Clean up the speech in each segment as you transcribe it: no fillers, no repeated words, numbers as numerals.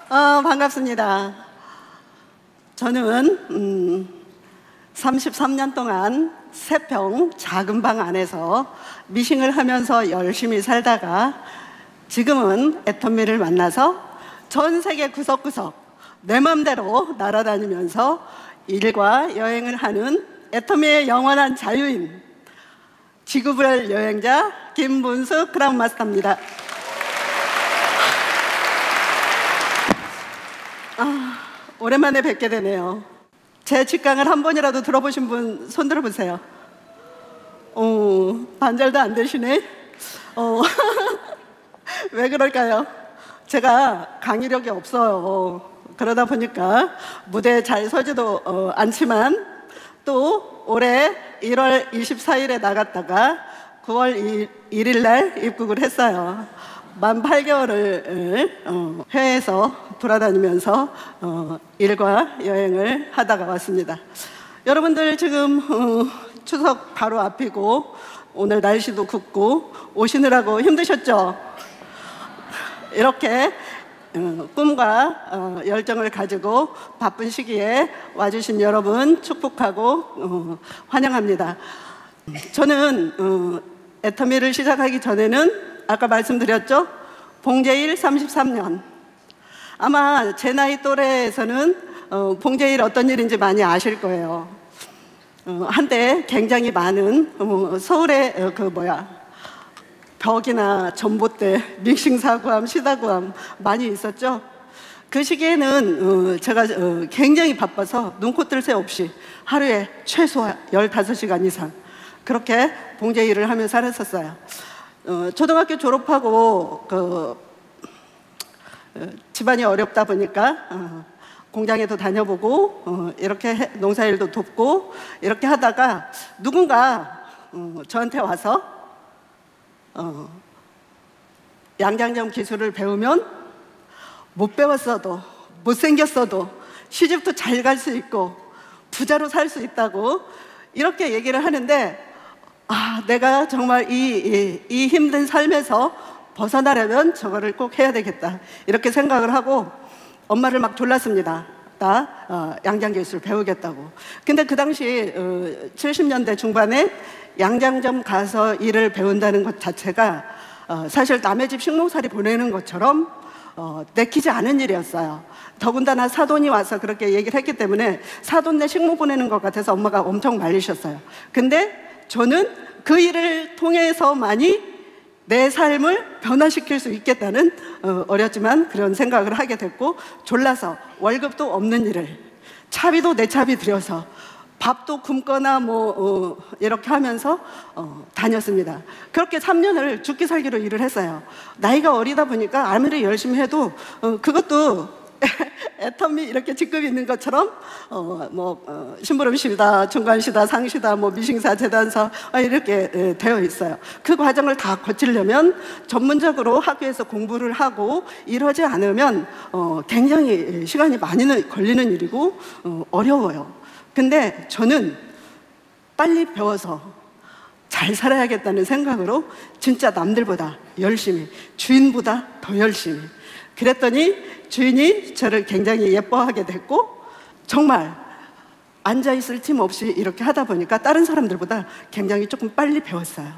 반갑습니다. 저는 33년 동안 세평 작은 방 안에서 미싱을 하면서 열심히 살다가 지금은 애터미를 만나서 전 세계 구석구석 내 맘대로 날아다니면서 일과 여행을 하는 애터미의 영원한 자유인 지구별 여행자 김문숙 크라운 마스터입니다. 오랜만에 뵙게 되네요. 제 직강을 한 번이라도 들어보신 분 손 들어보세요. 반절도 안 되시네. 왜 그럴까요? 제가 강의력이 없어요. 그러다 보니까 무대에 잘 서지도 않지만 또 올해 1월 24일에 나갔다가 9월 1일 날 입국을 했어요. 만 8개월을 해외에서 돌아다니면서 일과 여행을 하다가 왔습니다. 여러분들 지금 추석 바로 앞이고 오늘 날씨도 굽고 오시느라고 힘드셨죠? 이렇게 꿈과 열정을 가지고 바쁜 시기에 와주신 여러분 축복하고 환영합니다. 저는 애터미를 시작하기 전에는 아까 말씀드렸죠? 봉제일 33년. 아마 제 나이 또래에서는 봉제일 어떤 일인지 많이 아실 거예요. 한때 굉장히 많은 서울의 벽이나 전봇대, 믹싱사구함, 시다구함 많이 있었죠. 그 시기에는 제가 굉장히 바빠서 눈코 뜰 새 없이 하루에 최소 15시간 이상 그렇게 봉제 일을 하며 살았었어요. 초등학교 졸업하고 집안이 어렵다 보니까 공장에도 다녀보고 이렇게 농사일도 돕고 이렇게 하다가 누군가 저한테 와서 양장점 기술을 배우면 못 배웠어도 못생겼어도 시집도 잘 갈 수 있고 부자로 살 수 있다고 이렇게 얘기를 하는데 내가 정말 이 힘든 삶에서 벗어나려면 저거를 꼭 해야 되겠다 이렇게 생각을 하고 엄마를 막 졸랐습니다. 나 양장기술 배우겠다고. 근데 그 당시 70년대 중반에 양장점 가서 일을 배운다는 것 자체가 사실 남의 집 식목살이 보내는 것처럼 내키지 않은 일이었어요. 더군다나 사돈이 와서 그렇게 얘기를 했기 때문에 사돈네 식모 보내는 것 같아서 엄마가 엄청 말리셨어요. 근데 저는 그 일을 통해서만이 내 삶을 변화시킬 수 있겠다는 어렸지만 그런 생각을 하게 됐고 졸라서 월급도 없는 일을 차비도 내 차비 들여서 밥도 굶거나 이렇게 하면서 다녔습니다. 그렇게 3년을 죽기 살기로 일을 했어요. 나이가 어리다 보니까 아무리 열심히 해도 그것도 애터미 이렇게 직급이 있는 것처럼 심부름시다, 중간시다, 상시다, 미싱사, 재단사 이렇게 되어 있어요. 그 과정을 다 거치려면 전문적으로 학교에서 공부를 하고 이러지 않으면 굉장히 시간이 많이 걸리는 일이고 어려워요. 근데 저는 빨리 배워서 잘 살아야겠다는 생각으로 진짜 남들보다 열심히, 주인보다 더 열심히 그랬더니 주인이 저를 굉장히 예뻐하게 됐고 정말 앉아있을 틈 없이 이렇게 하다 보니까 다른 사람들보다 굉장히 조금 빨리 배웠어요.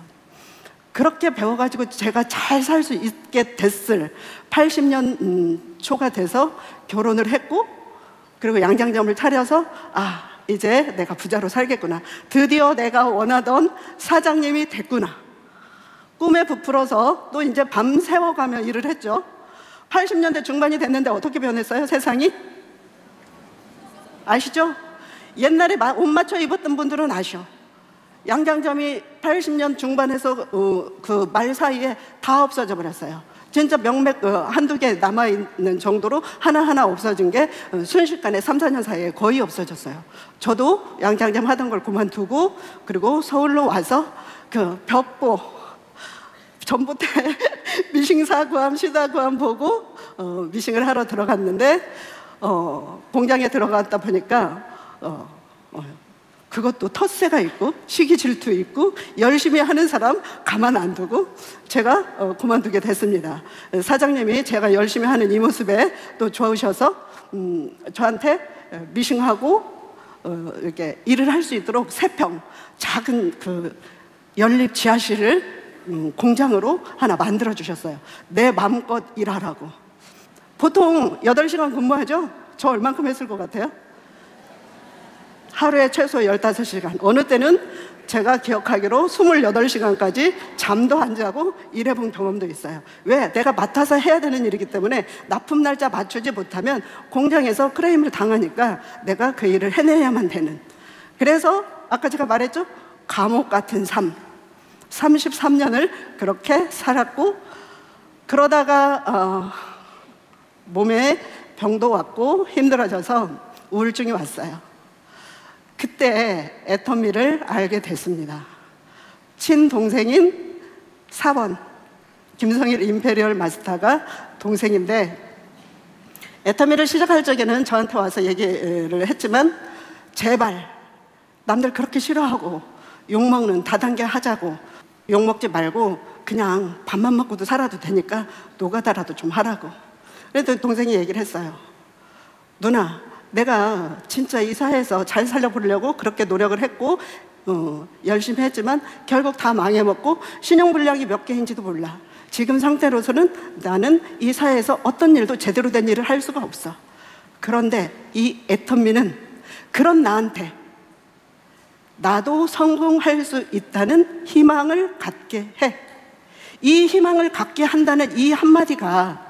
그렇게 배워가지고 제가 잘 살 수 있게 됐을 80년 초가 돼서 결혼을 했고 그리고 양장점을 차려서 이제 내가 부자로 살겠구나. 드디어 내가 원하던 사장님이 됐구나. 꿈에 부풀어서 또 이제 밤 새워가며 일을 했죠. 80년대 중반이 됐는데 어떻게 변했어요? 세상이? 아시죠? 옛날에 옷 맞춰 입었던 분들은 아셔. 양장점이 80년 중반에서 그 말 사이에 다 없어져 버렸어요. 진짜 명맥 한두 개 남아있는 정도로 하나하나 없어진 게 순식간에 3, 4년 사이에 거의 없어졌어요. 저도 양장점 하던 걸 그만두고 그리고 서울로 와서 그 벽보 전봇대 미싱사 구함, 시다 구함 보고 미싱을 하러 들어갔는데 공장에 들어갔다 보니까 그것도 텃세가 있고 시기 질투 있고 열심히 하는 사람 가만 안 두고 제가 그만두게 됐습니다. 사장님이 제가 열심히 하는 이 모습에 또 좋으셔서 저한테 미싱하고 이렇게 일을 할 수 있도록 3평 작은 그 연립 지하실을 공장으로 하나 만들어 주셨어요. 내 마음껏 일하라고. 보통 8시간 근무하죠? 저 얼만큼 했을 것 같아요? 하루에 최소 15시간. 어느 때는 제가 기억하기로 28시간까지 잠도 안 자고 일해본 경험도 있어요. 왜? 내가 맡아서 해야 되는 일이기 때문에 납품 날짜 맞추지 못하면 공장에서 크레임을 당하니까 내가 그 일을 해내야만 되는. 그래서 아까 제가 말했죠? 감옥 같은 삶. 33년을 그렇게 살았고, 그러다가 몸에 병도 왔고 힘들어져서 우울증이 왔어요. 그때 애터미를 알게 됐습니다. 친동생인 4번 김성일 임페리얼 마스터가 동생인데, 애터미를 시작할 적에는 저한테 와서 얘기를 했지만, 제발 남들 그렇게 싫어하고 욕먹는 다단계 하자고, 욕먹지 말고 그냥 밥만 먹고도 살아도 되니까 노가다라도 좀 하라고. 그랬더니 동생이 얘기를 했어요. 누나, 내가 진짜 이 사회에서 잘 살려보려고 그렇게 노력을 했고 열심히 했지만 결국 다 망해먹고 신용불량이 몇 개인지도 몰라. 지금 상태로서는 나는 이 사회에서 어떤 일도 제대로 된 일을 할 수가 없어. 그런데 이 애터미는 그런 나한테 나도 성공할 수 있다는 희망을 갖게 해. 이 희망을 갖게 한다는 이 한마디가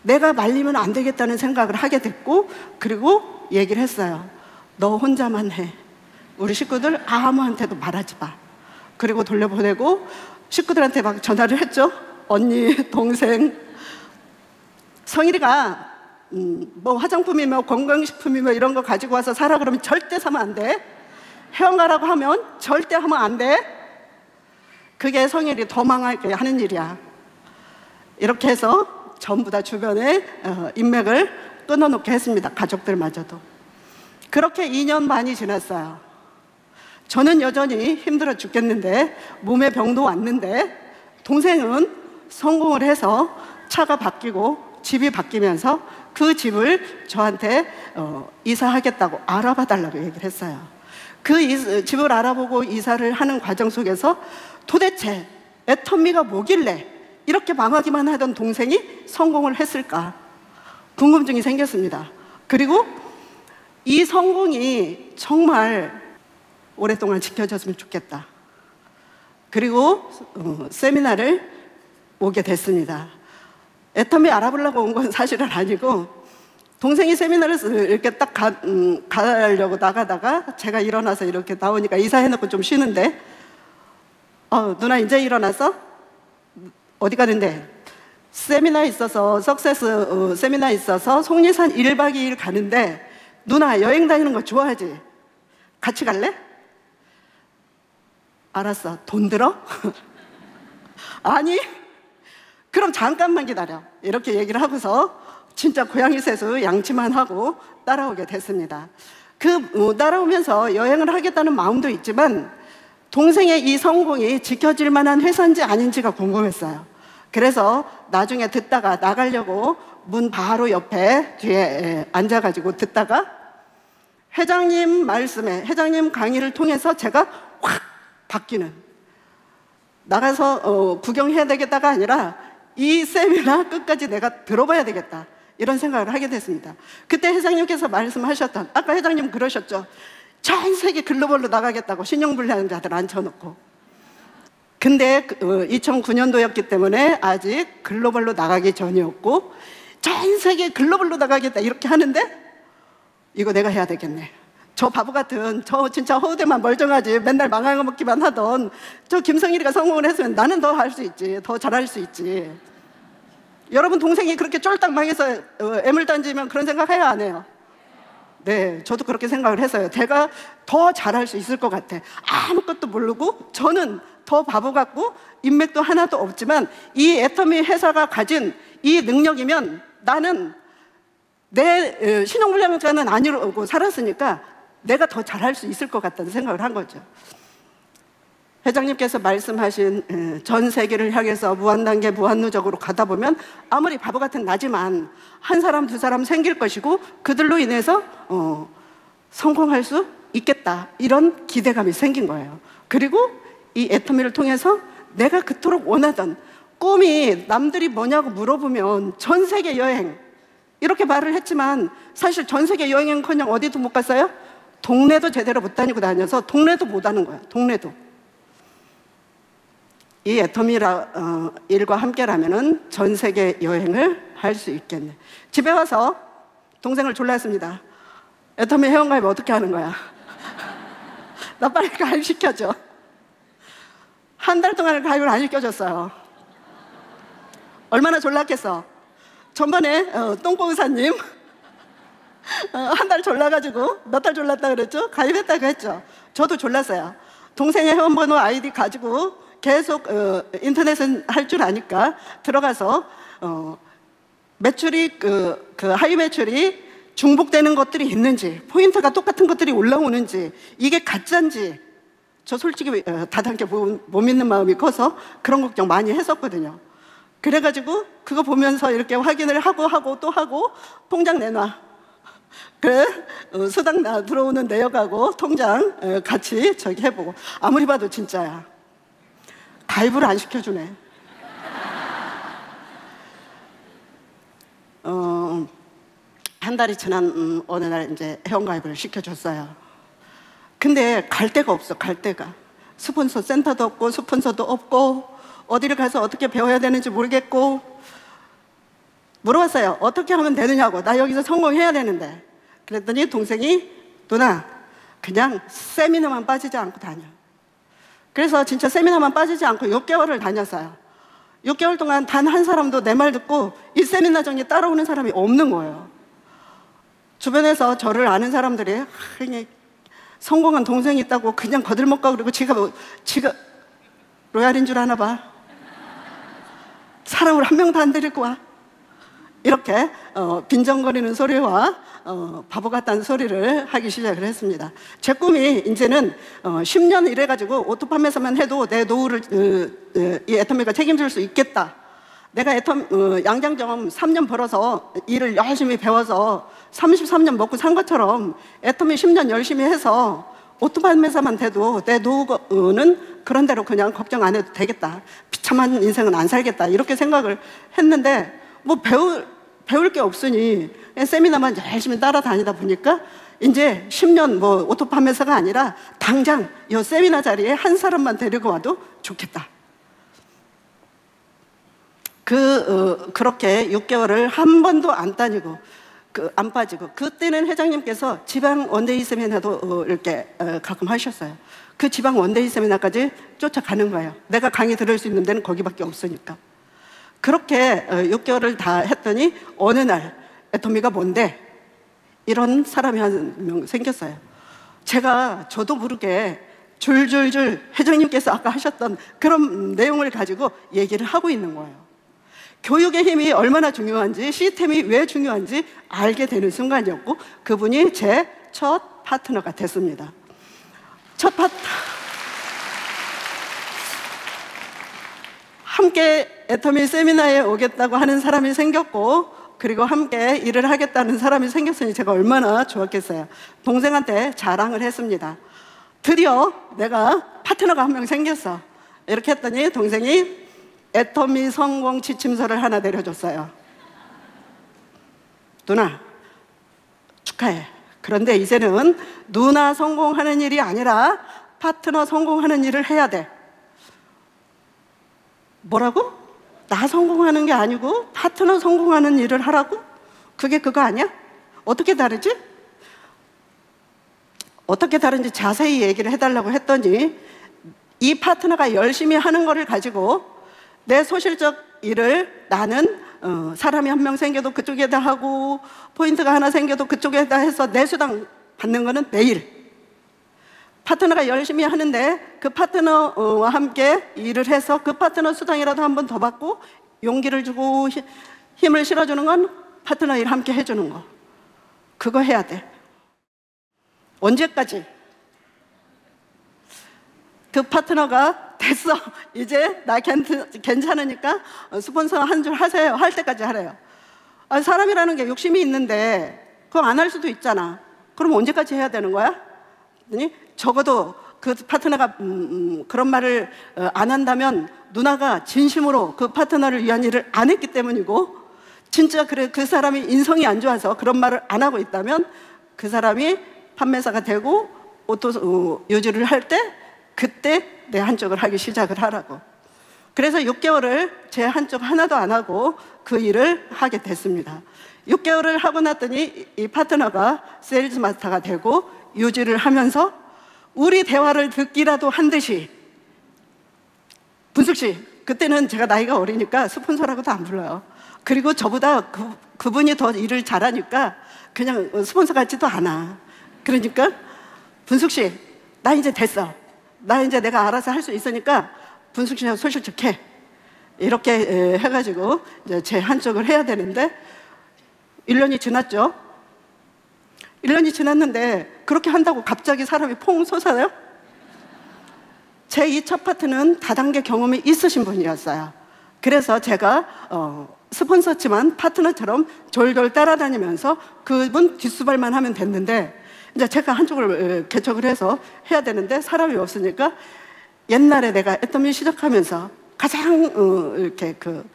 내가 말리면 안 되겠다는 생각을 하게 됐고, 그리고 얘기를 했어요. 너 혼자만 해. 우리 식구들 아무한테도 말하지 마. 그리고 돌려보내고 식구들한테 막 전화를 했죠. 언니, 동생. 성일이가 뭐 화장품이며 건강식품이며 이런 거 가지고 와서 사라 그러면 절대 사면 안 돼. 회원가라고 하면 절대 하면 안 돼. 그게 성일이 더 망하게 하는 일이야. 이렇게 해서 전부 다 주변에 인맥을 끊어놓게 했습니다. 가족들마저도. 그렇게 2년 반이 지났어요. 저는 여전히 힘들어 죽겠는데, 몸에 병도 왔는데, 동생은 성공을 해서 차가 바뀌고 집이 바뀌면서 그 집을 저한테 이사하겠다고 알아봐 달라고 얘기를 했어요. 그 집을 알아보고 이사를 하는 과정 속에서 도대체 애터미가 뭐길래 이렇게 망하기만 하던 동생이 성공을 했을까 궁금증이 생겼습니다. 그리고 이 성공이 정말 오랫동안 지켜졌으면 좋겠다. 그리고 세미나를 오게 됐습니다. 애터미 알아보려고 온 건 사실은 아니고, 동생이 세미나를 이렇게 딱 가려고 나가다가 제가 일어나서 이렇게 나오니까 이사해놓고 좀 쉬는데, 누나 이제 일어났어? 어디 가는데? 세미나 있어서, 석세스 세미나 있어서 속리산 1박 2일 가는데, 누나 여행 다니는 거 좋아하지? 같이 갈래? 알았어. 돈 들어? 아니, 그럼 잠깐만 기다려. 이렇게 얘기를 하고서 진짜 고양이 세수 양치만 하고 따라오게 됐습니다. 따라오면서 여행을 하겠다는 마음도 있지만 동생의 이 성공이 지켜질 만한 회사인지 아닌지가 궁금했어요. 그래서 나중에 듣다가 나가려고 문 바로 옆에 뒤에 앉아가지고 듣다가 회장님 말씀에, 회장님 강의를 통해서 제가 확 바뀌는, 나가서 구경해야 되겠다가 아니라 이 세미나 끝까지 내가 들어봐야 되겠다, 이런 생각을 하게 됐습니다. 그때 회장님께서 말씀하셨던, 아까 회장님 그러셨죠. 전 세계 글로벌로 나가겠다고 신용불량자들 앉혀놓고. 근데 2009년도였기 때문에 아직 글로벌로 나가기 전이었고, 전 세계 글로벌로 나가겠다 이렇게 하는데, 이거 내가 해야 되겠네. 저 바보 같은, 저 진짜 허우대만 멀쩡하지 맨날 망해먹기만 하던 저 김성일이가 성공을 했으면 나는 더 할 수 있지, 더 잘할 수 있지. 여러분 동생이 그렇게 쫄딱 망해서 애물단지면 그런 생각 해야 안 해요? 네, 저도 그렇게 생각을 했어요. 제가 더 잘할 수 있을 것 같아. 아무것도 모르고 저는 더 바보 같고 인맥도 하나도 없지만 이 애터미 회사가 가진 이 능력이면 나는 내 신용불량자는 아니라고 살았으니까 내가 더 잘할 수 있을 것 같다는 생각을 한 거죠. 회장님께서 말씀하신 전 세계를 향해서 무한단계 무한누적으로 가다 보면 아무리 바보 같은 나지만 한 사람 두 사람 생길 것이고 그들로 인해서 성공할 수 있겠다, 이런 기대감이 생긴 거예요. 그리고 이 애터미를 통해서 내가 그토록 원하던 꿈이, 남들이 뭐냐고 물어보면 전 세계 여행 이렇게 말을 했지만 사실 전 세계 여행은커녕 어디도 못 갔어요. 동네도 제대로 못 다니고 다녀서 동네도 못 아는 거예요. 동네도. 이 애터미라 일과 함께라면은 전 세계 여행을 할 수 있겠네. 집에 와서 동생을 졸랐습니다. 애터미 회원가입 어떻게 하는 거야? 나 빨리 가입시켜줘. 한 달 동안 가입을 안 시켜줬어요. 얼마나 졸랐겠어. 전번에 똥꼬의사님 한 달 졸라가지고, 몇 달 졸랐다 그랬죠? 가입했다고 했죠. 저도 졸랐어요. 동생의 회원번호 아이디 가지고 계속 인터넷은 할 줄 아니까 들어가서 매출이 하위 매출이 중복되는 것들이 있는지, 포인트가 똑같은 것들이 올라오는지, 이게 가짜인지, 저 솔직히 다단계 못 믿는 마음이 커서 그런 걱정 많이 했었거든요. 그래가지고 그거 보면서 이렇게 확인을 하고 또 하고, 통장 내놔. 그래, 수당 들어오는 내역하고 통장 같이 저기 해보고. 아무리 봐도 진짜야. 가입을 안 시켜주네. 한 달이 지난 어느 날 이제 회원가입을 시켜줬어요. 근데 갈 데가 없어, 갈 데가. 스폰서 센터도 없고 스폰서도 없고 어디를 가서 어떻게 배워야 되는지 모르겠고. 물어봤어요. 어떻게 하면 되느냐고. 나 여기서 성공해야 되는데. 그랬더니 동생이, 누나 그냥 세미나만 빠지지 않고 다녀. 그래서 진짜 세미나만 빠지지 않고 6개월을 다녔어요. 6개월 동안 단 한 사람도 내 말 듣고 이 세미나장에 따라오는 사람이 없는 거예요. 주변에서 저를 아는 사람들이 그냥 성공한 동생이 있다고 그냥 거들먹고, 그리고 지가 로얄인 줄 아나 봐. 사람을 한 명도 안 데리고 와. 이렇게 빈정거리는 소리와 바보 같다는 소리를 하기 시작을 했습니다. 제 꿈이 이제는 10년 일해가지고 오토 판매사만 해도 내 노후를 이 애터미가 책임질 수 있겠다. 내가 양장점 3년 벌어서 일을 열심히 배워서 33년 먹고 산 것처럼 애터미 10년 열심히 해서 오토 판매사만 돼도 내 노후는 그런 대로 그냥 걱정 안 해도 되겠다. 비참한 인생은 안 살겠다. 이렇게 생각을 했는데 뭐 배울 게 없으니 세미나만 열심히 따라다니다 보니까 이제 10년 뭐 오토 판매사가 아니라 당장 이 세미나 자리에 한 사람만 데리고 와도 좋겠다. 그렇게 6개월을 한 번도 안 다니고 안 빠지고, 그때는 회장님께서 지방 원데이 세미나도 이렇게 가끔 하셨어요. 그 지방 원데이 세미나까지 쫓아가는 거예요. 내가 강의 들을 수 있는 데는 거기밖에 없으니까. 그렇게 6개월을 다 했더니 어느 날 애터미가 뭔데? 이런 사람이 한 명 생겼어요. 저도 모르게 줄줄줄 회장님께서 아까 하셨던 그런 내용을 가지고 얘기를 하고 있는 거예요. 교육의 힘이 얼마나 중요한지, 시스템이 왜 중요한지 알게 되는 순간이었고, 그분이 제 첫 파트너가 됐습니다. 함께 애터미 세미나에 오겠다고 하는 사람이 생겼고, 그리고 함께 일을 하겠다는 사람이 생겼으니 제가 얼마나 좋았겠어요. 동생한테 자랑을 했습니다. 드디어 내가 파트너가 한 명 생겼어. 이렇게 했더니 동생이 애터미 성공 지침서를 하나 내려줬어요. 누나 축하해. 그런데 이제는 누나 성공하는 일이 아니라 파트너 성공하는 일을 해야 돼. 뭐라고? 나 성공하는 게 아니고 파트너 성공하는 일을 하라고? 그게 그거 아니야? 어떻게 다르지? 어떻게 다른지 자세히 얘기를 해달라고 했더니, 이 파트너가 열심히 하는 거를 가지고 내 소실적 일을 나는 사람이 한 명 생겨도 그쪽에다 하고, 포인트가 하나 생겨도 그쪽에다 해서 내 수당 받는 거는 매일. 파트너가 열심히 하는데 그 파트너와 함께 일을 해서 그 파트너 수당이라도 한 번 더 받고 용기를 주고 힘을 실어주는 건 파트너 일 함께 해주는 거. 그거 해야 돼. 언제까지? 그 파트너가 됐어, 이제 나 괜찮으니까 스폰서 한 줄 하세요 할 때까지 하래요. 사람이라는 게 욕심이 있는데 그거 안 할 수도 있잖아. 그럼 언제까지 해야 되는 거야? 적어도 그 파트너가 그런 말을 안 한다면 누나가 진심으로 그 파트너를 위한 일을 안 했기 때문이고, 진짜 그래 그 사람이 인성이 안 좋아서 그런 말을 안 하고 있다면 그 사람이 판매사가 되고 오토 유지를 할 때 그때 내 한쪽을 하기 시작을 하라고. 그래서 6개월을 제 한쪽 하나도 안 하고 그 일을 하게 됐습니다. 6개월을 하고 났더니 이 파트너가 세일즈 마스터가 되고 유지를 하면서 우리 대화를 듣기라도 한 듯이, 분숙 씨, 그때는 제가 나이가 어리니까 스폰서라고도 안 불러요. 그리고 저보다 그분이 더 일을 잘하니까 그냥 스폰서 같지도 않아. 그러니까 분숙 씨, 나 이제 됐어. 나 이제 내가 알아서 할 수 있으니까 분숙 씨하고 소실적해. 이렇게 해가지고 이제 제 한쪽을 해야 되는데 1년이 지났죠. 1년이 지났는데 그렇게 한다고 갑자기 사람이 퐁 솟아요? 제 2차 파트는 다단계 경험이 있으신 분이었어요. 그래서 제가 스폰서지만 파트너처럼 졸졸 따라다니면서 그분 뒷수발만 하면 됐는데, 이제 제가 한쪽을 개척을 해서 해야 되는데 사람이 없으니까 옛날에 내가 애터미 시작하면서 가장 이렇게 그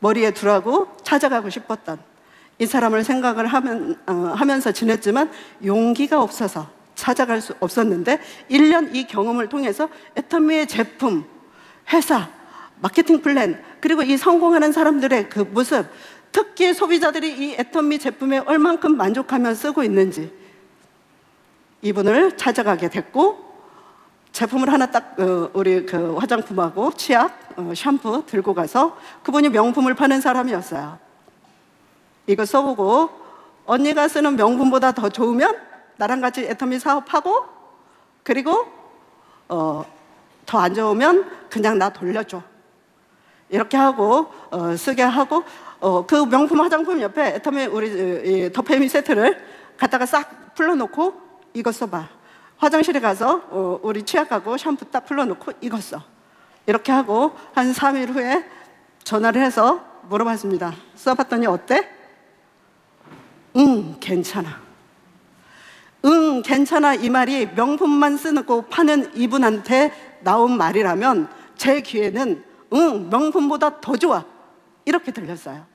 머리에 두라고 찾아가고 싶었던 이 사람을 생각을 하면서 지냈지만 용기가 없어서 찾아갈 수 없었는데, 1년 이 경험을 통해서 애터미의 제품, 회사, 마케팅 플랜, 그리고 이 성공하는 사람들의 그 모습, 특히 소비자들이 이 애터미 제품에 얼만큼 만족하며 쓰고 있는지 이분을 찾아가게 됐고, 제품을 하나 딱 우리 그 화장품하고 치약, 샴푸 들고 가서 그분이 명품을 파는 사람이었어요. 이거 써보고 언니가 쓰는 명품보다 더 좋으면 나랑 같이 애터미 사업하고, 그리고 더 안 좋으면 그냥 나 돌려줘. 이렇게 하고 쓰게 하고, 그 명품 화장품 옆에 애터미 우리 더페미 세트를 갖다가 싹 풀러놓고 이거 써봐. 화장실에 가서 우리 치약하고 샴푸 딱 풀러놓고 이거 써. 이렇게 하고 한 3일 후에 전화를 해서 물어봤습니다. 써봤더니 어때? 응, 괜찮아. 응, 괜찮아. 이 말이 명품만 쓰고 파는 이분한테 나온 말이라면 제 귀에는 응, 명품보다 더 좋아. 이렇게 들렸어요.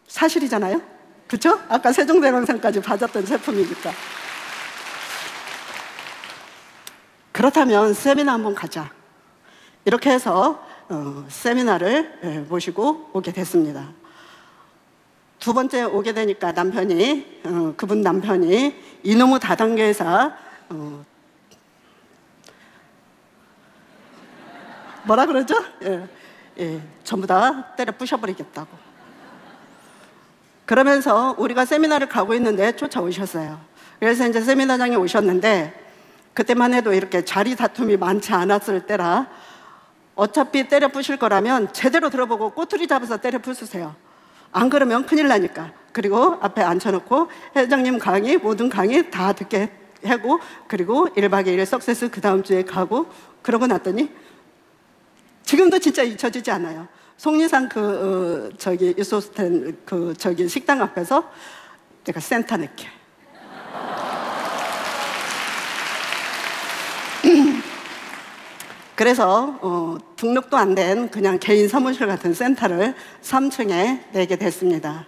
사실이잖아요? 그렇죠? 아까 세종대왕상까지 받았던 제품이니까. 그렇다면 세미나 한번 가자. 이렇게 해서 세미나를 모시고 오게 됐습니다. 두 번째 오게 되니까 남편이, 그분 남편이 이놈의 다단계 회사 뭐라 그러죠? 전부 다 때려 부셔버리겠다고. 그러면서 우리가 세미나를 가고 있는데 쫓아오셨어요. 그래서 이제 세미나장에 오셨는데, 그때만 해도 이렇게 자리 다툼이 많지 않았을 때라 어차피 때려 부실 거라면 제대로 들어보고 꼬투리 잡아서 때려 부수세요. 안 그러면 큰일 나니까. 그리고 앞에 앉혀놓고 회장님 강의, 모든 강의 다 듣게 하고, 그리고 1박 2일 석세스 그 다음 주에 가고, 그러고 났더니 지금도 진짜 잊혀지지 않아요. 속리산 유소스텐 식당 앞에서 내가 센터 낼게. 그래서 등록도 안 된 그냥 개인 사무실 같은 센터를 3층에 내게 됐습니다.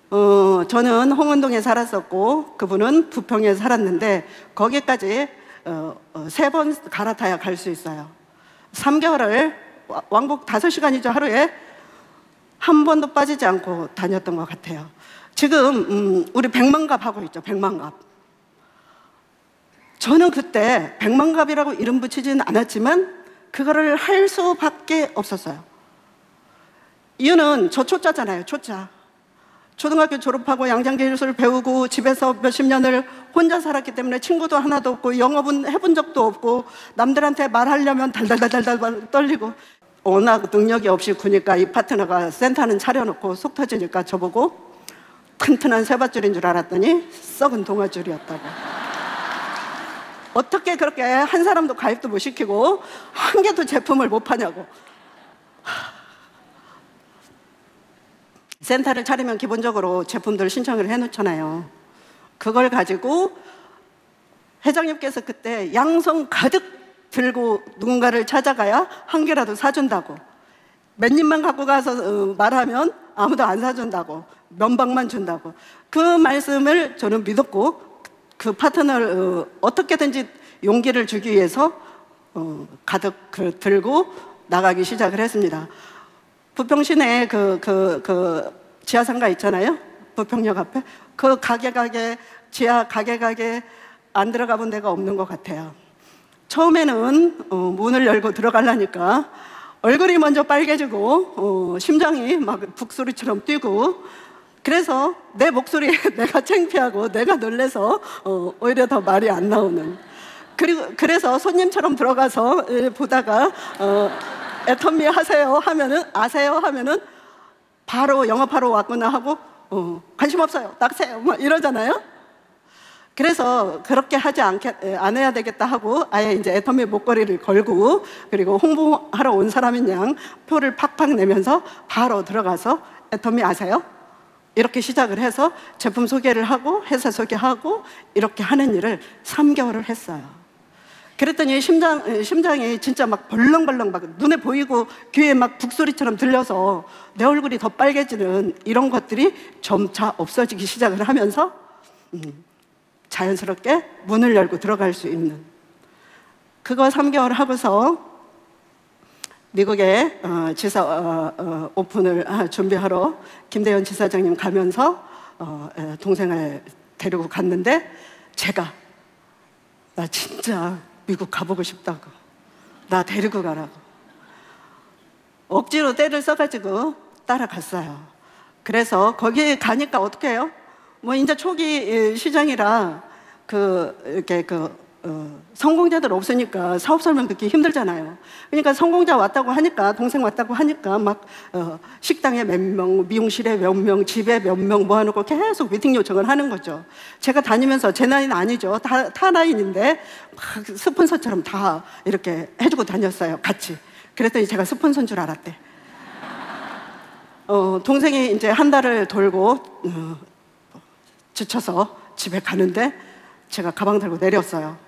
저는 홍은동에 살았었고 그분은 부평에 살았는데 거기까지 3번 갈아타야 갈 수 있어요. 3개월을 왕복 5시간이죠. 하루에 한 번도 빠지지 않고 다녔던 것 같아요. 지금 우리 백만갑 하고 있죠. 백만갑. 저는 그때 백만갑이라고 이름 붙이지는 않았지만 그거를 할 수밖에 없었어요. 이유는 저 초짜잖아요. 초짜. 초등학교 졸업하고 양장기술을 배우고 집에서 몇십 년을 혼자 살았기 때문에 친구도 하나도 없고 영업은 해본 적도 없고 남들한테 말하려면 달달달달달 떨리고, 워낙 능력이 없이 구니까 이 파트너가 센터는 차려놓고 속 터지니까 저보고 튼튼한 세밧줄인 줄 알았더니 썩은 동아줄이었다고. 어떻게 그렇게 한 사람도 가입도 못 시키고 한 개도 제품을 못 파냐고. 센터를 차리면 기본적으로 제품들 신청을 해놓잖아요. 그걸 가지고 회장님께서 그때 양손 가득 들고 누군가를 찾아가야 한 개라도 사준다고, 몇 입만 갖고 가서 말하면 아무도 안 사준다고, 면박만 준다고, 그 말씀을 저는 믿었고 그 파트너를 어떻게든지 용기를 주기 위해서 가득 들고 나가기 시작을 했습니다. 부평시내에 그 지하상가 있잖아요, 부평역 앞에. 그 가게 지하 가게 안 들어가 본 데가 없는 것 같아요. 처음에는 문을 열고 들어가려니까 얼굴이 먼저 빨개지고 심장이 막 북소리처럼 뛰고, 그래서 내 목소리에 내가 창피하고 내가 놀래서 오히려 더 말이 안 나오는. 그래서 손님처럼 들어가서 보다가 애터미 하세요 하면은, 아세요 하면은 바로 영업하러 왔구나 하고 관심 없어요, 나가세요 막 이러잖아요. 그래서 그렇게 안 해야 되겠다 하고 아예 이제 애터미 목걸이를 걸고, 그리고 홍보하러 온 사람인 양 표를 팍팍 내면서 바로 들어가서 애터미 아세요? 이렇게 시작을 해서 제품 소개를 하고 회사 소개하고 이렇게 하는 일을 3개월을 했어요. 그랬더니 심장이 진짜 막 벌렁벌렁 막 눈에 보이고 귀에 막 북소리처럼 들려서 내 얼굴이 더 빨개지는 이런 것들이 점차 없어지기 시작을 하면서 자연스럽게 문을 열고 들어갈 수 있는, 그거 3개월 하고서 미국에 지사 오픈을 준비하러 김대현 지사장님 가면서 동생을 데리고 갔는데, 제가 나 진짜 미국 가보고 싶다고, 나 데리고 가라고 억지로 떼를 써가지고 따라갔어요. 그래서 거기 가니까 어떻게 해요? 뭐 이제 초기 시장이라 이렇게 성공자들 없으니까 사업 설명 듣기 힘들잖아요. 그러니까 성공자 왔다고 하니까, 동생 왔다고 하니까 막 식당에 몇 명, 미용실에 몇 명, 집에 몇 명 모아놓고 계속 미팅 요청을 하는 거죠. 제가 다니면서, 제 나이는 아니죠, 타 나이인데 막 스폰서처럼 다 이렇게 해주고 다녔어요, 같이. 그랬더니 제가 스폰서인 줄 알았대. 동생이 이제 한 달을 돌고 지쳐서 집에 가는데 제가 가방 들고 내렸어요.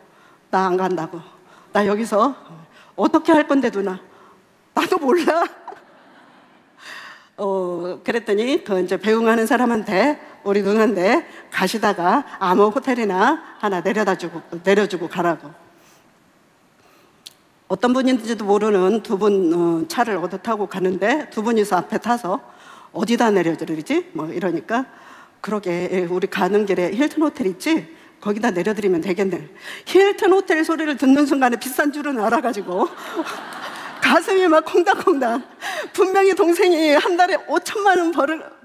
나 안 간다고. 나 여기서 어떻게 할 건데 누나? 나도 몰라. 그랬더니 그 이제 배웅하는 사람한테, 우리 누나인데 가시다가 아무 호텔이나 하나 내려주고 가라고. 어떤 분인지도 모르는 두 분 차를 얻어 타고 가는데 두 분이서 앞에 타서 어디다 내려드리지? 뭐 이러니까, 그러게 우리 가는 길에 힐튼 호텔 있지? 거기다 내려드리면 되겠네. 힐튼 호텔 소리를 듣는 순간에 비싼 줄은 알아가지고 가슴이 막 콩닥콩닥. 분명히 동생이 한 달에 5천만 원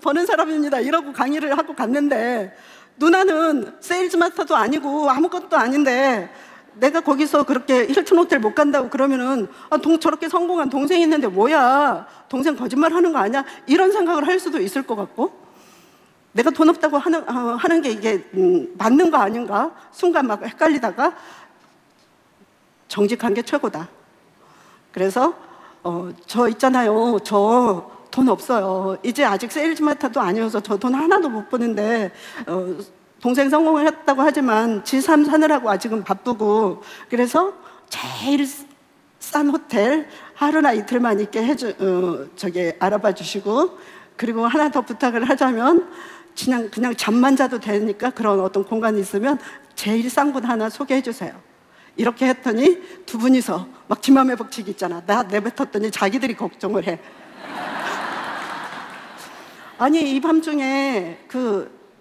버는 사람입니다 이러고 강의를 하고 갔는데, 누나는 세일즈 마스터도 아니고 아무것도 아닌데 내가 거기서 그렇게 힐튼 호텔 못 간다고 그러면은 저렇게 성공한 동생이 있는데 뭐야, 동생 거짓말 하는 거 아니야? 이런 생각을 할 수도 있을 것 같고, 내가 돈 없다고 하는 게 이게 맞는 거 아닌가? 순간 막 헷갈리다가 정직한 게 최고다. 그래서 저 있잖아요, 저 돈 없어요. 이제 아직 세일즈 마스터도 아니어서 저 돈 하나도 못 버는데 동생 성공을 했다고 하지만 지3 사느라고 아직은 바쁘고, 그래서 제일 싼 호텔 하루나 이틀만 있게 알아봐 주시고, 그리고 하나 더 부탁을 하자면 그냥 잠만 자도 되니까 그런 어떤 공간이 있으면 제일 싼 곳 하나 소개해 주세요. 이렇게 했더니 두 분이서 막 뒷맘에 벅치기 있잖아. 나 내뱉었더니 자기들이 걱정을 해. 아니 이 밤중에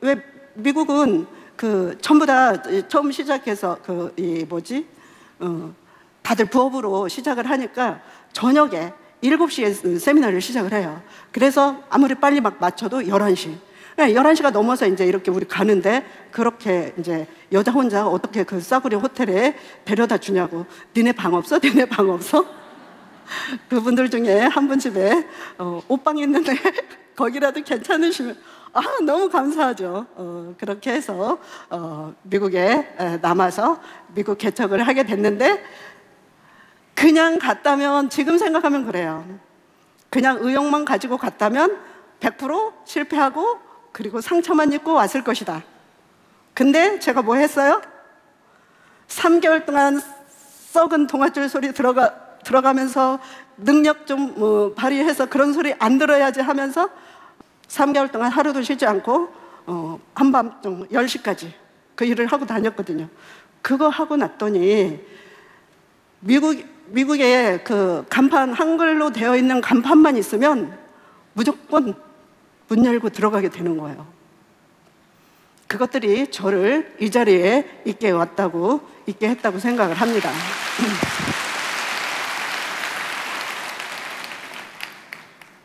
왜 미국은 전부 다 처음 시작해서 다들 부업으로 시작을 하니까 저녁에 7시에 세미나를 시작을 해요. 그래서 아무리 빨리 막 맞춰도 11시. 11시가 넘어서 이제 이렇게 우리 가는데, 그렇게 이제 여자 혼자 어떻게 그 싸구려 호텔에 데려다 주냐고. 니네 방 없어? 니네 방 없어? 그분들 중에 한 분 집에 옷방 있는데 거기라도 괜찮으시면, 너무 감사하죠. 그렇게 해서 미국에 남아서 미국 개척을 하게 됐는데, 그냥 갔다면, 지금 생각하면 그래요. 그냥 의욕만 가지고 갔다면 100% 실패하고 그리고 상처만 입고 왔을 것이다. 근데 제가 뭐 했어요? 3개월 동안 썩은 동아줄 소리 들어가면서 능력 좀 발휘해서 그런 소리 안 들어야지 하면서 3개월 동안 하루도 쉬지 않고 한밤중 10시까지 그 일을 하고 다녔거든요. 그거 하고 났더니 미국에 그 간판, 한글로 되어 있는 간판만 있으면 무조건 문 열고 들어가게 되는 거예요. 그것들이 저를 이 자리에 있게 했다고 생각을 합니다.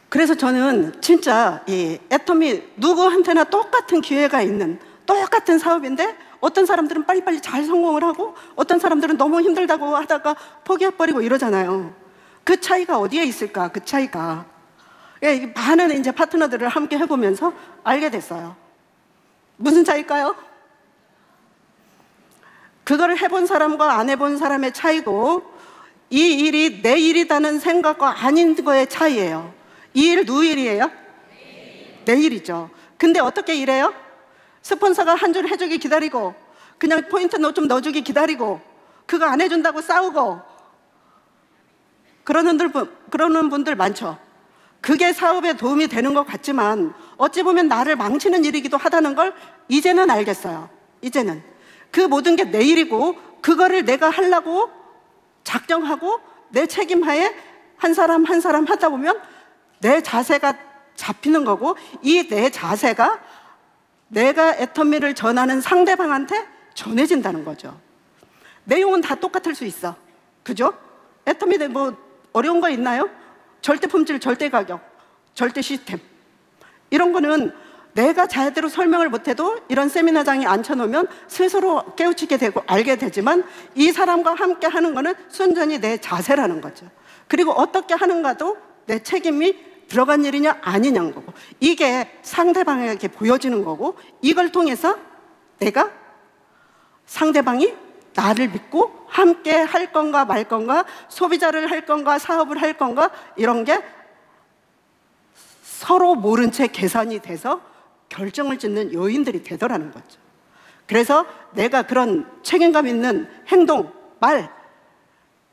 그래서 저는 진짜 이 애터미, 누구한테나 똑같은 기회가 있는 똑같은 사업인데, 어떤 사람들은 빨리빨리 잘 성공을 하고 어떤 사람들은 너무 힘들다고 하다가 포기해버리고 이러잖아요. 그 차이가 어디에 있을까? 그 차이가 많은 이제 파트너들을 함께 해보면서 알게 됐어요. 무슨 차이일까요? 그거를 해본 사람과 안 해본 사람의 차이고, 이 일이 내 일이라는 생각과 아닌 거의 차이예요. 이 일 누구 일이에요? 내 일이죠. 근데 어떻게 일해요? 스폰서가 한 줄 해주기 기다리고, 그냥 포인트 좀 넣어주기 기다리고, 그거 안 해준다고 싸우고 그러는 분들 많죠. 그게 사업에 도움이 되는 것 같지만 어찌 보면 나를 망치는 일이기도 하다는 걸 이제는 알겠어요. 이제는 그 모든 게 내 일이고, 그거를 내가 하려고 작정하고 내 책임하에 한 사람 한 사람 하다 보면 내 자세가 잡히는 거고, 이 내 자세가 내가 애터미를 전하는 상대방한테 전해진다는 거죠. 내용은 다 똑같을 수 있어. 그죠? 애터미에 뭐 어려운 거 있나요? 절대 품질, 절대 가격, 절대 시스템, 이런 거는 내가 제대로 설명을 못해도 이런 세미나장에 앉혀놓으면 스스로 깨우치게 되고 알게 되지만, 이 사람과 함께 하는 거는 순전히 내 자세라는 거죠. 그리고 어떻게 하는가도 내 책임이 들어간 일이냐 아니냐는 거고, 이게 상대방에게 보여지는 거고, 이걸 통해서 내가 상대방이 나를 믿고 함께 할 건가 말 건가, 소비자를 할 건가 사업을 할 건가, 이런 게 서로 모른 채 계산이 돼서 결정을 짓는 요인들이 되더라는 거죠. 그래서 내가 그런 책임감 있는 행동, 말,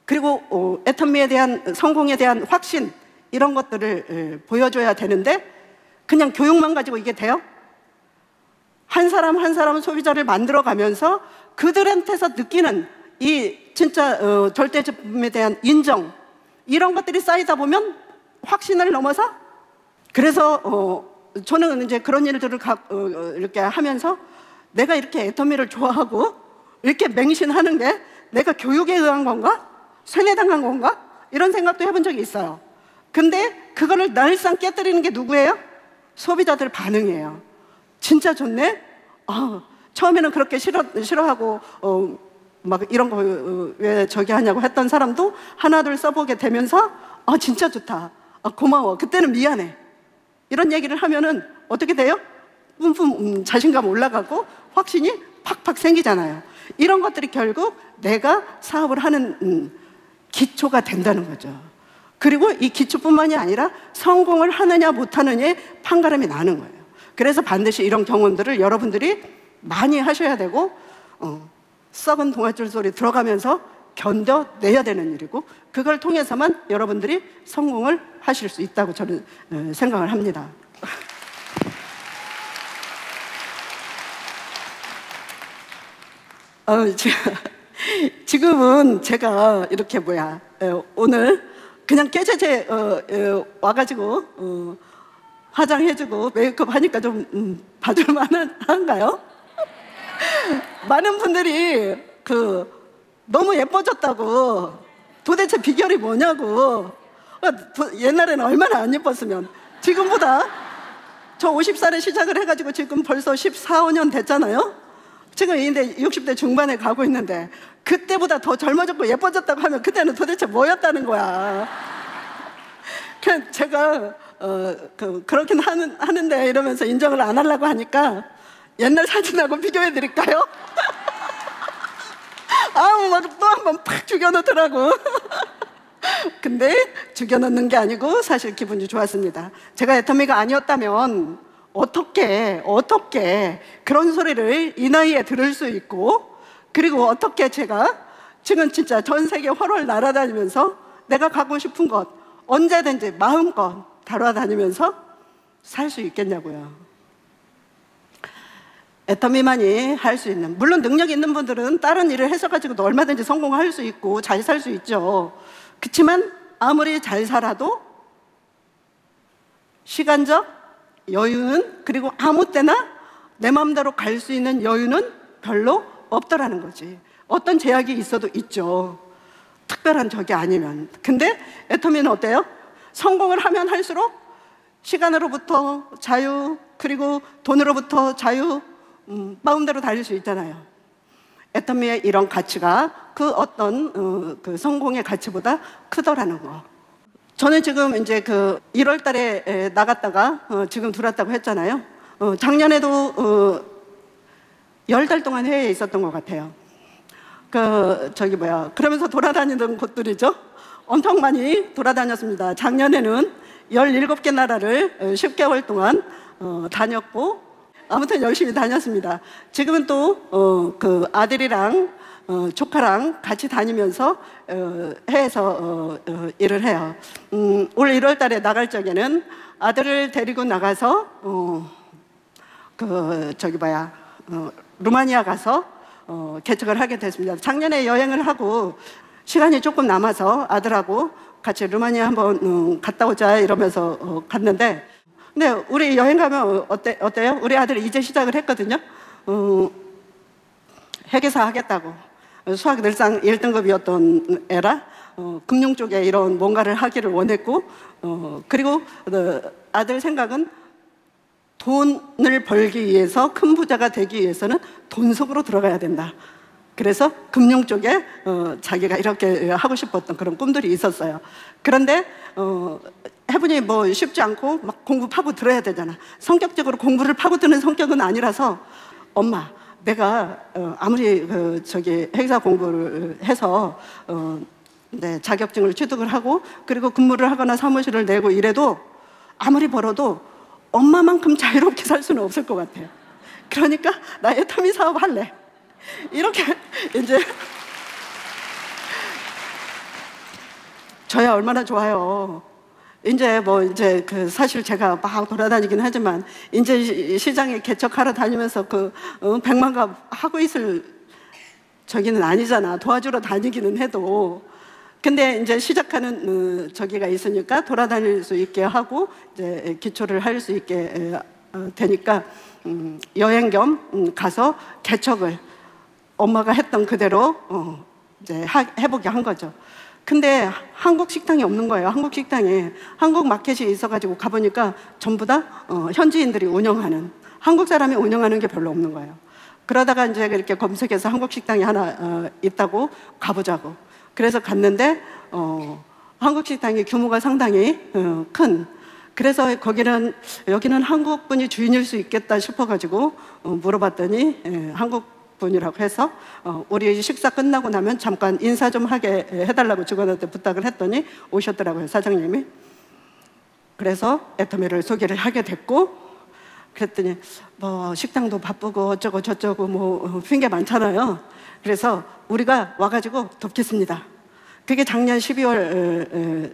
그리고 애터미에 대한 성공에 대한 확신, 이런 것들을 보여줘야 되는데, 그냥 교육만 가지고 이게 돼요? 한 사람 한 사람 소비자를 만들어가면서 그들한테서 느끼는 이 진짜 절대 제품에 대한 인정, 이런 것들이 쌓이다 보면 확신을 넘어서, 그래서 저는 이제 그런 일들을 이렇게 하면서 내가 이렇게 애터미를 좋아하고 이렇게 맹신하는 게 내가 교육에 의한 건가? 세뇌당한 건가? 이런 생각도 해본 적이 있어요. 근데 그거를 날상 깨뜨리는 게 누구예요? 소비자들 반응이에요. 진짜 좋네? 처음에는 그렇게 싫어하고 막 이런 거 왜 저기 하냐고 했던 사람도 하나 둘 써보게 되면서 진짜 좋다, 고마워, 그때는 미안해, 이런 얘기를 하면은 어떻게 돼요? 뿜뿜 자신감 올라가고 확신이 팍팍 생기잖아요. 이런 것들이 결국 내가 사업을 하는 기초가 된다는 거죠. 그리고 이 기초뿐만이 아니라 성공을 하느냐 못하느냐의 판가름이 나는 거예요. 그래서 반드시 이런 경험들을 여러분들이 많이 하셔야 되고, 썩은 동아줄 소리 들어가면서 견뎌내야 되는 일이고, 그걸 통해서만 여러분들이 성공을 하실 수 있다고 저는 생각을 합니다. 지금은 제가 이렇게 오늘 그냥 깨제제 와가지고 화장해주고 메이크업 하니까 좀 봐줄 만한가요? 많은 분들이 너무 예뻐졌다고, 도대체 비결이 뭐냐고, 옛날에는 얼마나 안 예뻤으면, 지금보다 저 50살에 시작을 해가지고 지금 벌써 14, 15년 됐잖아요. 지금 이제 60대 중반에 가고 있는데, 그때보다 더 젊어졌고 예뻐졌다고 하면 그때는 도대체 뭐였다는 거야. 제가 그렇긴 하는데 이러면서 인정을 안 하려고 하니까 옛날 사진하고 비교해 드릴까요? 아우, 막 또 한 번 팍 죽여놓더라고. 근데 죽여놓는 게 아니고 사실 기분이 좋았습니다. 제가 애터미가 아니었다면 어떻게 그런 소리를 이 나이에 들을 수 있고, 그리고 어떻게 제가 지금 진짜 전 세계 활활 날아다니면서 내가 가고 싶은 곳 언제든지 마음껏 다뤄다니면서 살 수 있겠냐고요. 애터미만이 할 수 있는, 물론 능력 있는 분들은 다른 일을 해서 가지고도 얼마든지 성공할 수 있고 잘 살 수 있죠. 그렇지만 아무리 잘 살아도 시간적 여유는, 그리고 아무 때나 내 마음대로 갈 수 있는 여유는 별로 없더라는 거지. 어떤 제약이 있어도 있죠, 특별한 적이 아니면. 근데 애터미는 어때요? 성공을 하면 할수록 시간으로부터 자유, 그리고 돈으로부터 자유, 마음대로 달릴 수 있잖아요. 애터미의 이런 가치가 그 어떤 그 성공의 가치보다 크더라는 거. 저는 지금 이제 1월 달에 나갔다가 지금 들어왔다고 했잖아요. 작년에도 10달 동안 해외에 있었던 것 같아요. 그러면서 돌아다니던 곳들이죠. 엄청 많이 돌아다녔습니다. 작년에는 17개 나라를 10개월 동안 다녔고, 아무튼 열심히 다녔습니다. 지금은 또 아들이랑 조카랑 같이 다니면서 해외에서 일을 해요. 올 1월 달에 나갈 적에는 아들을 데리고 나가서 루마니아 가서 개척을 하게 됐습니다. 작년에 여행을 하고 시간이 조금 남아서 아들하고 같이 루마니아 한번 갔다 오자 이러면서 갔는데, 근데 우리 여행 가면 어때요? 우리 아들이 이제 시작을 했거든요. 회계사 하겠다고. 수학 늘상 1등급이었던 애라 금융 쪽에 이런 뭔가를 하기를 원했고, 그리고 아들 생각은 돈을 벌기 위해서, 큰 부자가 되기 위해서는 돈 속으로 들어가야 된다. 그래서 금융 쪽에 자기가 이렇게 하고 싶었던 그런 꿈들이 있었어요. 그런데 해보니 뭐 쉽지 않고 막 공부 파고들어야 되잖아. 성격적으로 공부를 파고드는 성격은 아니라서, 엄마, 내가 아무리 회사 공부를 해서 자격증을 취득을 하고 그리고 근무를 하거나 사무실을 내고 이래도 아무리 벌어도 엄마만큼 자유롭게 살 수는 없을 것 같아요. 그러니까 나 애터미 사업 할래. 이렇게 이제 저야 얼마나 좋아요. 이제 사실 제가 막 돌아다니긴 하지만 이제 시장에 개척하러 다니면서 100만갑 하고 있을 저기는 아니잖아. 도와주러 다니기는 해도. 근데 이제 시작하는 저기가 있으니까 돌아다닐 수 있게 하고 이제 기초를 할 수 있게 되니까 여행 겸 가서 개척을 엄마가 했던 그대로 이제 해보게 한 거죠. 근데 한국 식당이 없는 거예요. 한국 식당에 한국 마켓이 있어가지고 가보니까 전부 다 현지인들이 운영하는, 한국 사람이 운영하는 게 별로 없는 거예요. 그러다가 이제 이렇게 검색해서 한국 식당이 하나 있다고 가보자고. 그래서 갔는데 한국 식당이 규모가 상당히 큰. 그래서 여기는 한국 분이 주인일 수 있겠다 싶어가지고 물어봤더니 한국 분이라고 해서 우리 식사 끝나고 나면 잠깐 인사 좀 하게 해달라고 직원한테 부탁을 했더니 오셨더라고요, 사장님이. 그래서 애터미를 소개를 하게 됐고, 그랬더니 뭐 식당도 바쁘고 어쩌고 저쩌고 뭐 핑계 많잖아요. 그래서 우리가 와가지고 돕겠습니다. 그게 작년 12월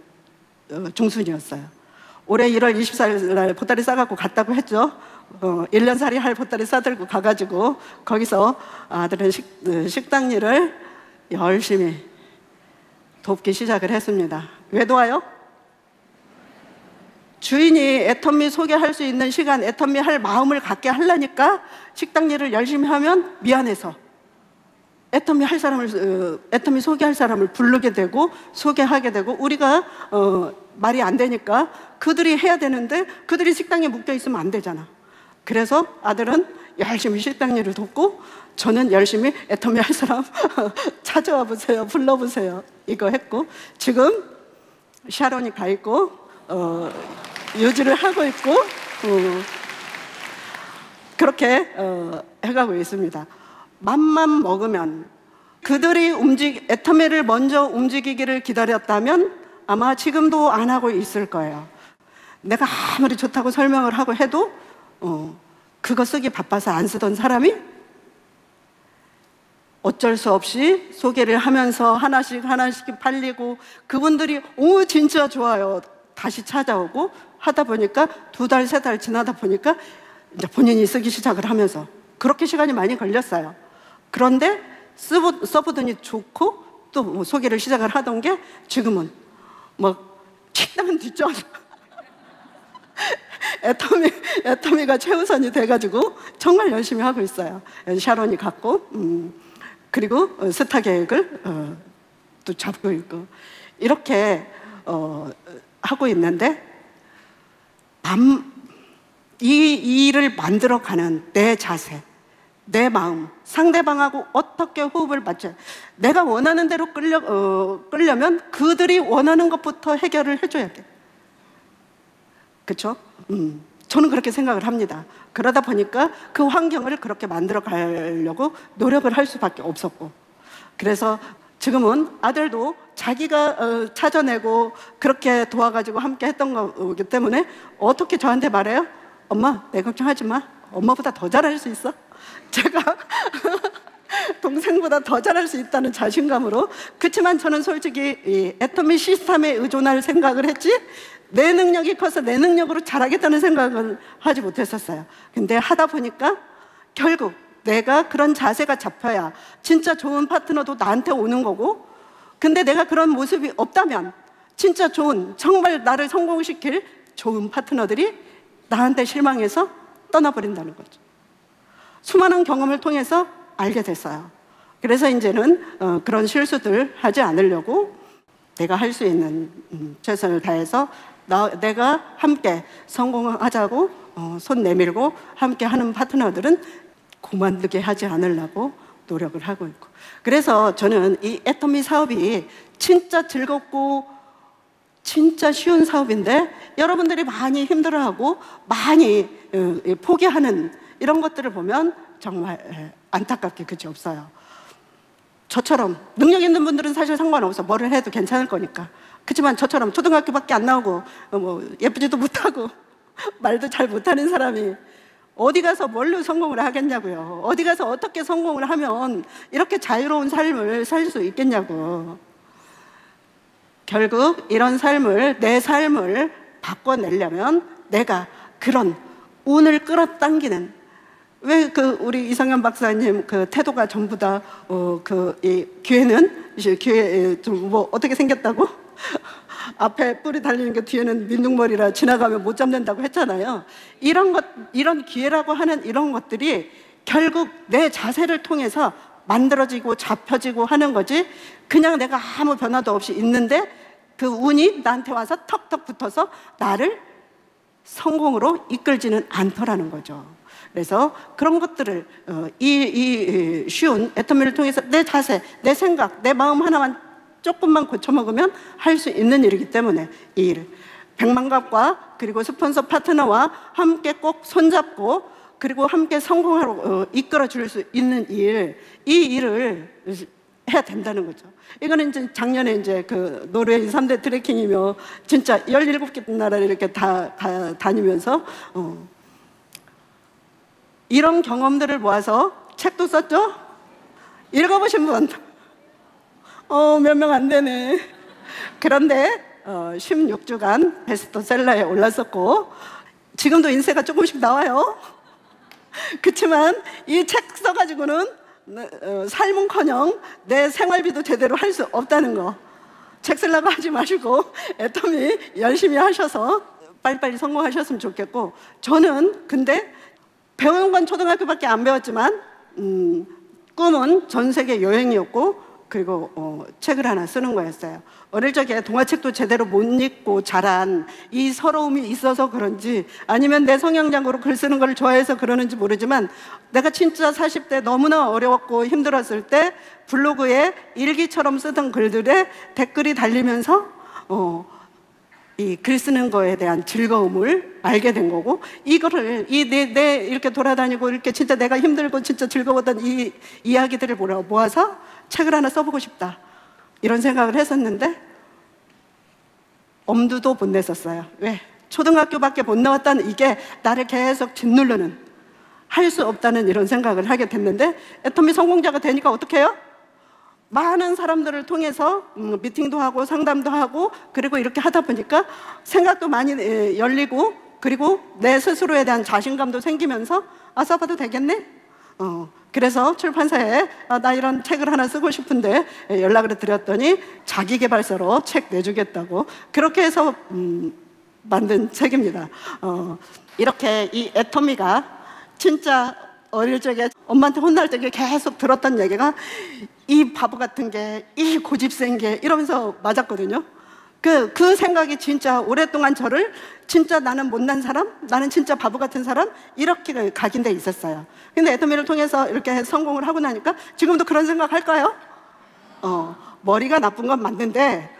중순이었어요. 올해 1월 24일 날 보따리 싸갖고 갔다고 했죠. 1년살이 할 보따리 싸들고 가가지고 거기서 아들은 식당 일을 열심히 돕기 시작을 했습니다. 왜 도와요? 주인이 애터미 소개할 수 있는 시간, 애터미 할 마음을 갖게 하려니까 식당 일을 열심히 하면 미안해서 애터미 소개할 사람을 부르게 되고 소개하게 되고, 우리가 말이 안 되니까 그들이 해야 되는데 그들이 식당에 묶여 있으면 안 되잖아. 그래서 아들은 열심히 식당 일을 돕고 저는 열심히 애터미 할 사람 찾아와 보세요, 불러보세요 이거 했고, 지금 샤론이 가 있고 유지를 하고 있고 그렇게 해가고 있습니다. 맘만 먹으면 그들이 애터미를 먼저 움직이기를 기다렸다면 아마 지금도 안 하고 있을 거예요. 내가 아무리 좋다고 설명을 하고 해도 그거 쓰기 바빠서 안 쓰던 사람이 어쩔 수 없이 소개를 하면서 하나씩 팔리고 그분들이 오 진짜 좋아요 다시 찾아오고 하다 보니까 2달, 3달 지나다 보니까 이제 본인이 쓰기 시작을 하면서 그렇게 시간이 많이 걸렸어요. 그런데 써보더니 좋고 또 뭐 소개를 시작을 하던 게 지금은 막 식당은 뒷전 애터미가 최우선이 돼가지고 정말 열심히 하고 있어요. 샤론이 갖고 그리고 스타 계획을 또 잡고 있고 이렇게 하고 있는데 이 일을 만들어가는 내 자세, 내 마음, 상대방하고 어떻게 호흡을 맞춰요. 내가 원하는 대로 끌려면 그들이 원하는 것부터 해결을 해줘야 돼. 그렇죠? 저는 그렇게 생각을 합니다. 그러다 보니까 그 환경을 그렇게 만들어 가려고 노력을 할 수밖에 없었고 그래서 지금은 아들도 자기가 찾아내고 그렇게 도와가지고 함께 했던 거기 때문에 어떻게 저한테 말해요? 엄마, 내 걱정하지 마. 엄마보다 더 잘할 수 있어. 제가 동생보다 더 잘할 수 있다는 자신감으로. 그렇지만 저는 솔직히 이 애터미 시스템에 의존할 생각을 했지 내 능력이 커서 내 능력으로 잘하겠다는 생각은 하지 못했었어요. 근데 하다 보니까 결국 내가 그런 자세가 잡혀야 진짜 좋은 파트너도 나한테 오는 거고 근데 내가 그런 모습이 없다면 진짜 좋은 정말 나를 성공시킬 좋은 파트너들이 나한테 실망해서 떠나버린다는 거죠. 수많은 경험을 통해서 알게 됐어요. 그래서 이제는 그런 실수들 하지 않으려고 내가 할 수 있는 최선을 다해서 내가 함께 성공하자고 손 내밀고 함께 하는 파트너들은 그만두게 하지 않으려고 노력을 하고 있고 그래서 저는 이 애터미 사업이 진짜 즐겁고 진짜 쉬운 사업인데 여러분들이 많이 힘들어하고 많이 포기하는 이런 것들을 보면 정말 안타깝게 그치 없어요. 저처럼 능력 있는 분들은 사실 상관없어. 뭐를 해도 괜찮을 거니까. 그렇지만 저처럼 초등학교밖에 안 나오고 뭐 예쁘지도 못하고 말도 잘 못하는 사람이 어디 가서 뭘로 성공을 하겠냐고요. 어디 가서 어떻게 성공을 하면 이렇게 자유로운 삶을 살 수 있겠냐고. 결국 이런 삶을 내 삶을 바꿔내려면 내가 그런 운을 끌어당기는 왜 우리 이성현 박사님 태도가 전부 다 이 귀에는 좀 뭐 어떻게 생겼다고 앞에 뿔이 달리는 게 뒤에는 민둥머리라 지나가면 못 잡는다고 했잖아요. 이런 기회라고 하는 이런 것들이 결국 내 자세를 통해서 만들어지고 잡혀지고 하는 거지 그냥 내가 아무 변화도 없이 있는데 그 운이 나한테 와서 턱턱 붙어서 나를 성공으로 이끌지는 않더라는 거죠. 그래서 그런 것들을 이 쉬운 애터미를 통해서 내 자세, 내 생각, 내 마음 하나만 조금만 고쳐먹으면 할 수 있는 일이기 때문에 이 일을 백만갑과 그리고 스폰서 파트너와 함께 꼭 손잡고 그리고 함께 성공하러 이끌어줄 수 있는 이 일을 해야 된다는 거죠. 이거는 이제 작년에 이제 노르웨이 3대 트레킹이며 진짜 17개 나라를 이렇게 다 다니면서 이런 경험들을 모아서 책도 썼죠? 읽어보신 분? 몇 명 안 되네. 그런데 16주간 베스트셀러에 올랐었고 지금도 인쇄가 조금씩 나와요. 그렇지만 이 책 써가지고는 삶은커녕 내 생활비도 제대로 할 수 없다는 거. 책 쓰려고 하지 마시고 애터미 열심히 하셔서 빨리빨리 성공하셨으면 좋겠고 저는 근데 배우는 건 초등학교밖에 안 배웠지만 꿈은 전 세계 여행이었고 그리고 책을 하나 쓰는 거였어요. 어릴 적에 동화책도 제대로 못 읽고 자란 이 서러움이 있어서 그런지 아니면 내 성향적으로 글 쓰는 걸 좋아해서 그러는지 모르지만 내가 진짜 40대 너무나 어려웠고 힘들었을 때 블로그에 일기처럼 쓰던 글들에 댓글이 달리면서 이 글 쓰는 거에 대한 즐거움을 알게 된 거고, 이거를 내 이렇게 돌아다니고 이렇게 진짜 내가 힘들고 진짜 즐거웠던 이 이야기들을 모아서 책을 하나 써보고 싶다, 이런 생각을 했었는데 엄두도 못 냈었어요. 왜? 초등학교밖에 못 나왔다는 이게 나를 계속 짓누르는, 할 수 없다는 이런 생각을 하게 됐는데, 애터미 성공자가 되니까 어떻게 해요? 많은 사람들을 통해서 미팅도 하고 상담도 하고, 그리고 이렇게 하다 보니까 생각도 많이 열리고, 그리고 내 스스로에 대한 자신감도 생기면서 써봐도 되겠네? 그래서 출판사에 나 이런 책을 하나 쓰고 싶은데 연락을 드렸더니 자기계발서로 책 내주겠다고, 그렇게 해서 만든 책입니다. 이렇게 이 애터미가 진짜 어릴 적에 엄마한테 혼날 때 계속 들었던 얘기가 이 바보 같은 게, 이 고집센 게, 이러면서 맞았거든요. 그 생각이 진짜 오랫동안 저를 진짜 나는 못난 사람, 나는 진짜 바보 같은 사람, 이렇게 각인돼 있었어요. 근데 애터미를 통해서 이렇게 성공을 하고 나니까 지금도 그런 생각 할까요? 머리가 나쁜 건 맞는데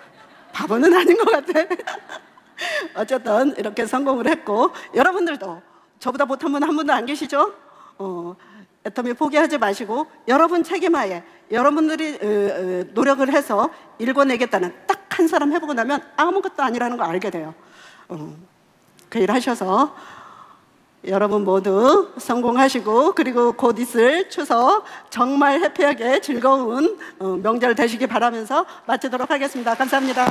바보는 아닌 것 같아. 어쨌든 이렇게 성공을 했고, 여러분들도 저보다 못한 분 한 분도 안 계시죠? 애터미 포기하지 마시고 여러분 책임하에 여러분들이 노력을 해서 읽어내겠다는 딱 한 사람 해보고 나면 아무것도 아니라는 걸 알게 돼요. 그 일 하셔서 여러분 모두 성공하시고, 그리고 곧 있을 추석 정말 해피하게 즐거운 명절 되시기 바라면서 마치도록 하겠습니다. 감사합니다.